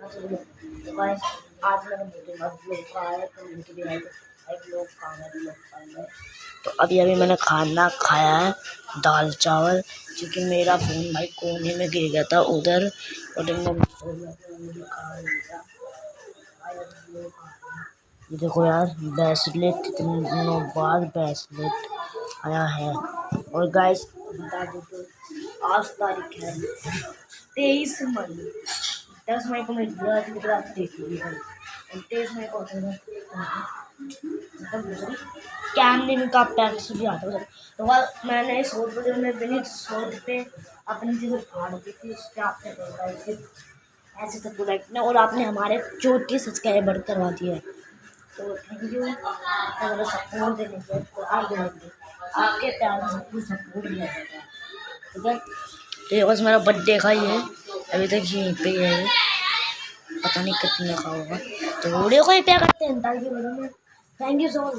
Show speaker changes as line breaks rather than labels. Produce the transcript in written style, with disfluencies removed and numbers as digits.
तो गाइस आज मेरा बर्थडे का व्लॉग का आया कम्युनिटी भी आया एक लोग खाएंगे। तो अभी अभी मैंने खाना खाया है, दाल चावल, क्योंकि मेरा फ़ोन भाई कोने में गिर गया था उधर और ये देखो यार ब्रेसलेट कितने दिनों बाद ब्रेसलेट आया है। और गाइस बता दो तो आज तारीख है 23 मई। 10 मई को मैं गुजरात देख ली है और 23 मई को कैमरे का पैक्स भी आता है। तो मैंने सोच बजे में बिना सोच पे अपनी चीज़ें फाड़ दी थी, उसके आपने ऐसे सबको लाइक ना और आपने हमारे 34 सब्सक्राइबर करवा दिए है। तो थैंक यू अगर सपोर्ट देने के तो आप देंगे आपके प्यार में सब कुछ सपोर्ट दिया जाता है। ठीक है, तो ये बस मेरा बर्थडे का ही है, अभी तक यहीं पे है, पता नहीं कितने का होगा। तो वीडियो को ही पे करते हैं। Thank you so much.